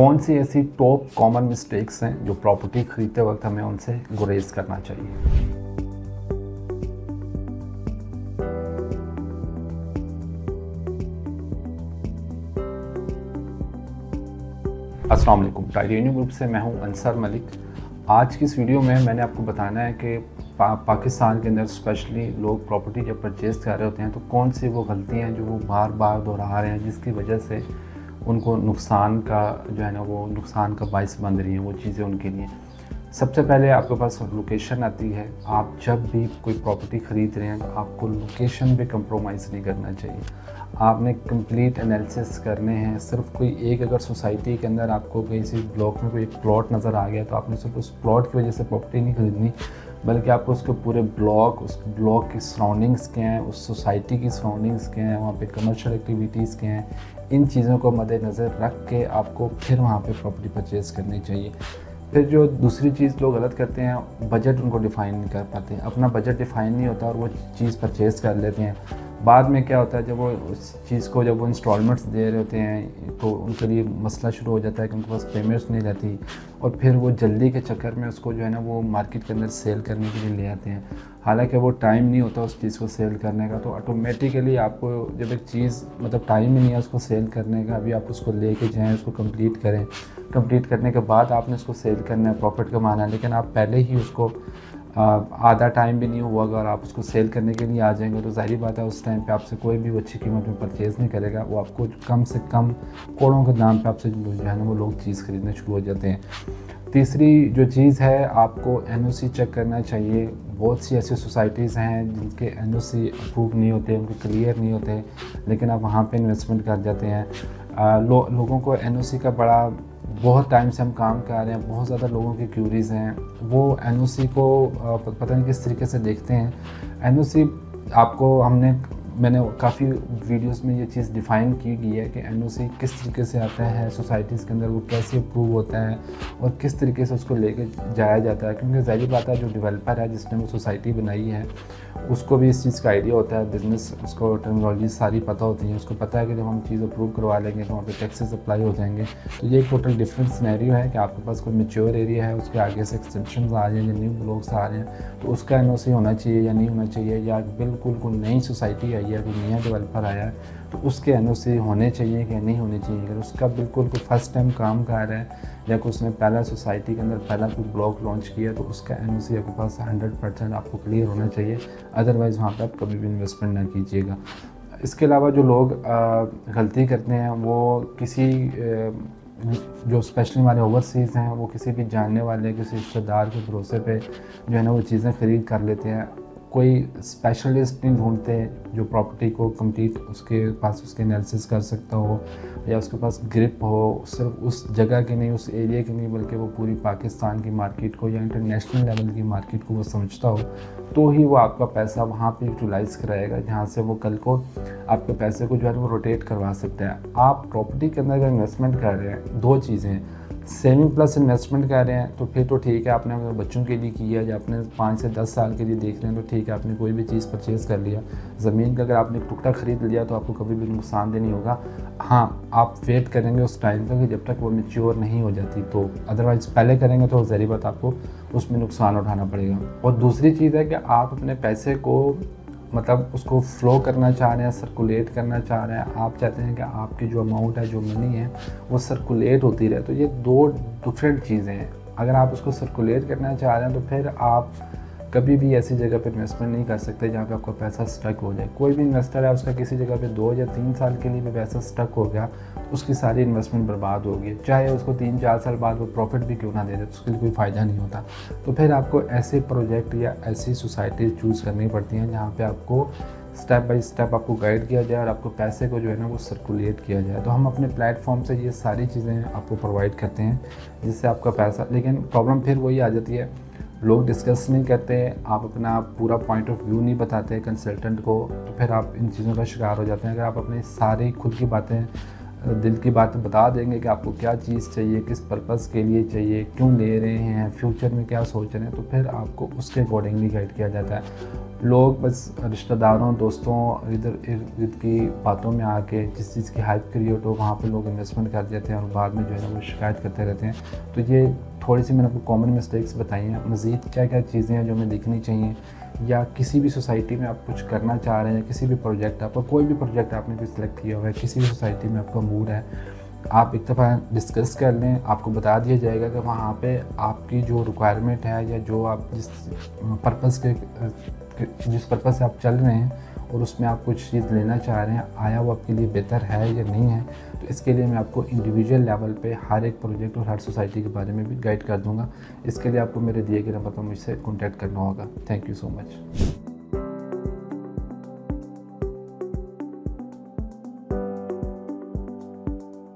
कौन सी ऐसी top common mistakes हैं जो प्रॉपर्टी खरीदते वक्त हमें उनसे गुरेज करना चाहिए। अस्सलाम वालेकुम, टाइटेनियम ग्रुप से मैं हूं अंसर मलिक। आज की इस वीडियो में मैंने आपको बताना है कि पाकिस्तान के अंदर स्पेशली लोग प्रॉपर्टी जब परचेज़ कर रहे होते हैं तो कौन सी वो गलतियां हैं जो वो बार बार दोहरा रहे हैं, जिसकी वजह से उनको नुकसान का जो है ना वो नुकसान का बायस बन रही हैं वो चीज़ें उनके लिए। सबसे पहले आपके पास लोकेशन आती है। आप जब भी कोई प्रॉपर्टी ख़रीद रहे हैं तो आपको लोकेशन पे कंप्रोमाइज़ नहीं करना चाहिए। आपने कंप्लीट एनालिसिस करने हैं। सिर्फ कोई एक अगर सोसाइटी के अंदर आपको किसी ब्लॉक में कोई प्लॉट नज़र आ गया तो आपने सिर्फ उस प्लॉट की वजह से प्रॉपर्टी नहीं खरीदनी, बल्कि आपको उसके पूरे ब्लॉक, उस ब्लॉक की सराउंडिंग्स क्या हैं, उस सोसाइटी की सराउंडिंग्स क्या हैं, वहाँ पे कमर्शियल एक्टिविटीज़ क्या हैं, इन चीज़ों को मद्देनज़र रख के आपको फिर वहाँ पे प्रॉपर्टी परचेज़ करनी चाहिए। फिर जो दूसरी चीज़ लोग गलत करते हैं, बजट उनको डिफ़ाइन नहीं कर पाते। अपना बजट डिफ़ाइन नहीं होता और वो चीज़ परचेज़ कर लेते हैं। बाद में क्या होता है, जब वो उस चीज़ को जब वो इंस्टॉलमेंट्स दे रहे होते हैं तो उनके लिए मसला शुरू हो जाता है कि उनके पास पेमेंट्स नहीं रहती और फिर वो जल्दी के चक्कर में उसको जो है ना वो मार्केट के अंदर सेल करने के लिए ले आते हैं। हालांकि वो टाइम नहीं होता उस चीज़ को सेल करने का, तो ऑटोमेटिकली आपको जब एक चीज़ मतलब टाइम ही नहीं है उसको सेल करने का, अभी आप उसको लेके जाएँ, उसको कंप्लीट करें, कंप्लीट करने के बाद आपने उसको सेल करना है, प्रॉफिट कमाना है, लेकिन आप पहले ही उसको आधा टाइम भी नहीं हुआ अगर आप उसको सेल करने के लिए आ जाएंगे तो ज़ाहिर बात है उस टाइम पे आपसे कोई भी अच्छी कीमत में परचेज़ नहीं करेगा। वो आपको कम से कम करोड़ों के दाम पे आपसे जो है ना वो लोग चीज़ ख़रीदने शुरू हो जाते हैं। तीसरी जो चीज़ है, आपको एनओसी चेक करना चाहिए। बहुत सी ऐसी सोसाइटीज़ हैं जिनके एनओसी अप्रूव नहीं होते, उनके क्लियर नहीं होते, लेकिन आप वहाँ पे इन्वेस्टमेंट कर जाते हैं। लोगों को एनओसी का बड़ा बहुत टाइम से हम काम कर रहे हैं, बहुत ज़्यादा लोगों की क्यूरीज़ हैं, वो एनओसी को पता नहीं किस तरीके से देखते हैं। एनओसी आपको मैंने काफ़ी वीडियोस में ये चीज़ डिफ़ाइन की गई है कि एनओसी किस तरीके से आता है सोसाइटीज़ के अंदर, वो कैसे अप्रूव होता है और किस तरीके से उसको लेके जाया जाता है। क्योंकि ज़ाहिर बात है जो डेवलपर है जिसने वो सोसाइटी बनाई है उसको भी इस चीज़ का आइडिया होता है, बिज़नेस उसको टर्मिनोलॉजी सारी पता होती है, उसको पता है कि जब हम चीज़ अप्रूव करवा लेंगे तो वहाँ पे टैक्सेस अप्लाई हो जाएंगे। तो ये एक टोटल डिफरेंट सिनेरियो है कि आपके पास कोई मैच्योर एरिया है, उसके आगे से एक्सटेंशन आ रहे हैं, न्यू ब्लॉक्स आ रहे हैं, तो उसका एनओसी होना चाहिए या नहीं होना चाहिए, या बिल्कुल कोई नई सोसाइटी आई है, कोई नया डेवलपर आया है तो उसके एनओसी होने चाहिए कि नहीं होने चाहिए। अगर उसका बिल्कुल कोई फर्स्ट टाइम काम कर रहा है या कोई उसने पहला सोसाइटी के अंदर पहला कोई ब्लॉक लॉन्च किया तो उसका एनओसी आपके पास 100% आपको क्लियर होना चाहिए, अदरवाइज़ वहाँ पर आप कभी भी इन्वेस्टमेंट ना कीजिएगा। इसके अलावा जो लोग गलती करते हैं वो किसी जो स्पेशली हमारे ओवरसीज़ हैं वो किसी भी जानने वाले किसी रिश्तेदार के भरोसे पे जो है ना वो चीज़ें ख़रीद कर लेते हैं। कोई स्पेशलिस्ट नहीं ढूंढते जो प्रॉपर्टी को कंप्लीट उसके पास उसके एनालिसिस कर सकता हो या उसके पास ग्रिप हो, सिर्फ उस जगह की नहीं, उस एरिया की नहीं, बल्कि वो पूरी पाकिस्तान की मार्केट को या इंटरनेशनल लेवल की मार्केट को वो समझता हो, तो ही वो आपका पैसा वहाँ पे यूटिलाइज़ कराएगा जहाँ से वो कल को आपके पैसे को जो है वो रोटेट करवा सकते हैं। आप प्रॉपर्टी के अंदर अगर इन्वेस्टमेंट कर रहे हैं, दो चीज़ें हैं, सेविंग प्लस इन्वेस्टमेंट कर रहे हैं तो फिर तो ठीक है, आपने अपने बच्चों के लिए किया या आपने 5 से 10 साल के लिए देख रहे हैं तो ठीक है, आपने कोई भी चीज़ परचेज़ कर लिया। ज़मीन का अगर आपने एक टुकड़ा ख़रीद लिया तो आपको कभी भी नुकसानदेह नहीं होगा। हाँ, आप वेट करेंगे उस टाइम का कि जब तक वो मैच्योर नहीं हो जाती, तो अदरवाइज़ पहले करेंगे तो ज़ाहिर बात आपको उसमें नुकसान उठाना पड़ेगा। और दूसरी चीज़ है कि आप अपने पैसे को मतलब उसको फ़्लो करना चाह रहे हैं, सर्कुलेट करना चाह रहे हैं, आप चाहते हैं कि आपकी जो अमाउंट है, जो मनी है वो सर्कुलेट होती रहे, तो ये दो डिफरेंट चीज़ें हैं। अगर आप उसको सर्कुलेट करना चाह रहे हैं तो फिर आप कभी भी ऐसी जगह पे इन्वेस्टमेंट नहीं कर सकते जहाँ पे आपका पैसा स्टक हो जाए। कोई भी इन्वेस्टर है उसका किसी जगह पे 2 या 3 साल के लिए भी पैसा स्टक हो गया, उसकी सारी इन्वेस्टमेंट बर्बाद होगी, चाहे उसको 3-4 साल बाद वो प्रॉफिट भी क्यों ना दे दे, तो उसके लिए कोई फ़ायदा नहीं होता। तो फिर आपको ऐसे प्रोजेक्ट या ऐसी सोसाइटी चूज़ करनी पड़ती हैं जहाँ पर आपको स्टेप बाय स्टेप आपको गाइड किया जाए और आपको पैसे को जो है ना वो सर्कुलेट किया जाए। तो हम अपने प्लेटफॉर्म से ये सारी चीज़ें आपको प्रोवाइड करते हैं जिससे आपका पैसा, लेकिन प्रॉब्लम फिर वही आ जाती है, लोग डिस्कस नहीं करते, आप अपना पूरा पॉइंट ऑफ व्यू नहीं बताते कंसल्टेंट को, तो फिर आप इन चीज़ों का शिकार हो जाते हैं। अगर आप अपनी सारी खुद की बातें दिल की बातें बता देंगे कि आपको क्या चीज़ चाहिए, किस पर्पज़ के लिए चाहिए, क्यों ले रहे हैं, फ्यूचर में क्या सोच रहे हैं, तो फिर आपको उसके अकॉर्डिंगली गाइड किया जाता है। लोग बस रिश्तेदारों, दोस्तों, इधर इर्द की बातों में आके जिस चीज़ की हाइप क्रिएट हो वहाँ पे लोग इन्वेस्टमेंट कर देते हैं और बाद में जो है ना वो शिकायत करते रहते हैं। तो ये थोड़ी सी मैंने आपको कॉमन मिस्टेक्स बताई हैं। मज़ीद क्या क्या चीज़ें हैं जो हमें देखनी चाहिए, या किसी भी सोसाइटी में आप कुछ करना चाह रहे हैं, किसी भी प्रोजेक्ट, आपका कोई भी प्रोजेक्ट आपने कोई सिलेक्ट किया हुआ है, किसी भी सोसाइटी में आपका मूड है, आप एक दफ़ा डिस्कस कर लें। आपको बता दिया जाएगा कि वहाँ पे आपकी जो रिक्वायरमेंट है या जो आप जिस पर्पज़ से आप चल रहे हैं और उसमें आप कुछ चीज़ लेना चाह रहे हैं, आया वो आपके लिए बेहतर है या नहीं है। तो इसके लिए मैं आपको इंडिविजुअल लेवल पे हर एक प्रोजेक्ट और हर सोसाइटी के बारे में भी गाइड कर दूँगा। इसके लिए आपको मेरे दिए गए नंबर पर मुझसे कॉन्टैक्ट करना होगा। Thank you so much.